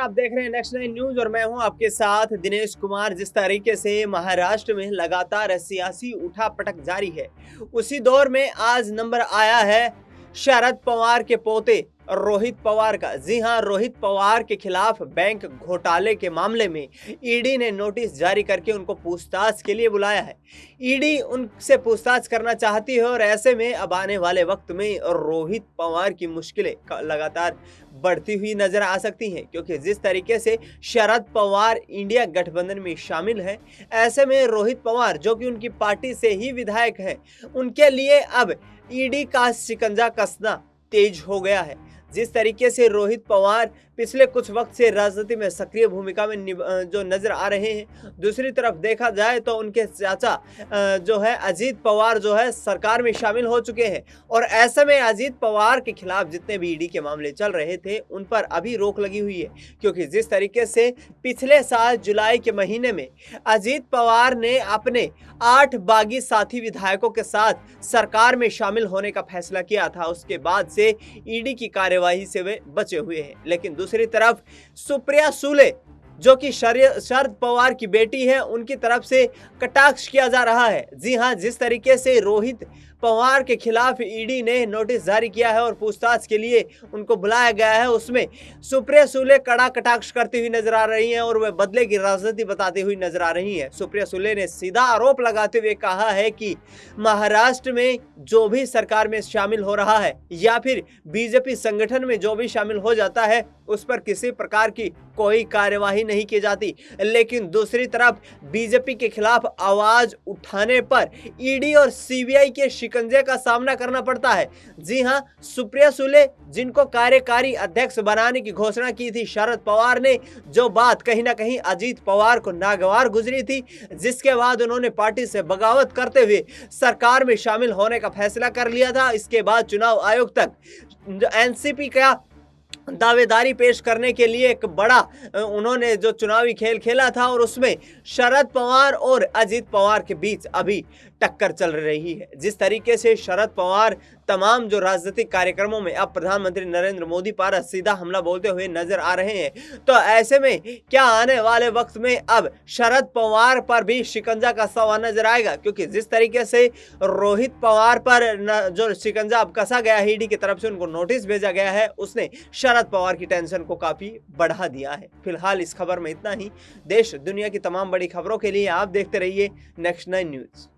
आप देख रहे हैं नेक्स्ट 9 न्यूज और मैं हूं आपके साथ दिनेश कुमार। जिस तरीके से महाराष्ट्र में लगातार सियासी उठापटक जारी है, उसी दौर में आज नंबर आया है शरद पवार के पोते रोहित पवार का। जी हां, रोहित पवार के खिलाफ बैंक घोटाले के मामले में ईडी ने नोटिस जारी करके उनको पूछताछ के लिए बुलाया है। ईडी उनसे पूछताछ करना चाहती है और ऐसे में अब आने वाले वक्त में रोहित पवार की मुश्किलें लगातार बढ़ती हुई नजर आ सकती हैं, क्योंकि जिस तरीके से शरद पवार इंडिया गठबंधन में शामिल है, ऐसे में रोहित पवार जो कि उनकी पार्टी से ही विधायक हैं, उनके लिए अब ईडी का शिकंजा कसना तेज हो गया है। जिस तरीके से रोहित पवार पिछले कुछ वक्त से राजनीति में सक्रिय भूमिका में जो नजर आ रहे हैं, दूसरी तरफ देखा जाए तो उनके चाचा जो है अजीत पवार जो है सरकार में शामिल हो चुके हैं और ऐसे में अजीत पवार के खिलाफ जितने भी ईडी के मामले चल रहे थे उन पर अभी रोक लगी हुई है, क्योंकि जिस तरीके से पिछले साल जुलाई के महीने में अजीत पवार ने अपने 8 बागी साथी विधायकों के साथ सरकार में शामिल होने का फैसला किया था, उसके बाद से ईडी की कार्यवाही से वे बचे हुए हैं। लेकिन दूसरी तरफ सुप्रिया सुले जो कि शरद पवार की बेटी है, उनकी तरफ से कटाक्ष किया जा रहा है। जी हां, जिस तरीके से रोहित पवार के खिलाफ ईडी ने नोटिस जारी किया है और पूछताछ के लिए उनको बुलाया गया है, उसमें सुप्रिया सुले कड़ा कटाक्ष करती हुई नजर आ रही हैं और वे बदले की राजनीति बताती हुई नजर आ रही हैं। सुप्रिया सुले ने सीधा आरोप लगाते हुए कहा है कि महाराष्ट्र में जो भी सरकार में शामिल हो रहा है या फिर बीजेपी संगठन में जो भी शामिल हो जाता है, उस पर किसी प्रकार की कोई कार्यवाही नहीं की जाती। लेकिन दूसरी तरफ बीजेपी के खिलाफ आवाज उठाने पर ईडी और सीबीआई के शिकंजे का सामना करना पड़ता है। जी हां, सुप्रिया सुले जिनको कार्यकारी अध्यक्ष बनाने की घोषणा की थी शरद पवार ने, जो बात कहीं ना कहीं अजीत पवार को नागवार गुजरी थी, जिसके बाद उन्होंने पार्टी से बगावत करते हुए सरकार में शामिल होने का फैसला कर लिया था। इसके बाद चुनाव आयोग तक एनसीपी का दावेदारी पेश करने के लिए एक बड़ा उन्होंने जो चुनावी खेल खेला था और उसमें शरद पवार और अजीत पवार के बीच अभी टक्कर चल रही है। जिस तरीके से शरद पवार तमाम जो राजनीतिक कार्यक्रमों में अब प्रधानमंत्री नरेंद्र मोदी पर सीधा हमला बोलते हुए नजर आ रहे हैं, तो ऐसे में क्या आने वाले वक्त में अब शरद पवार पर भी शिकंजा कसा हुआ नजर आएगा, क्योंकि जिस तरीके से रोहित पवार पर जो शिकंजा अब कसा गया है, ईडी की तरफ से उनको नोटिस भेजा गया है, उसने शरद पवार की टेंशन को काफी बढ़ा दिया है। फिलहाल इस खबर में इतना ही। देश दुनिया की तमाम बड़ी खबरों के लिए आप देखते रहिए नेक्स्ट 9 न्यूज।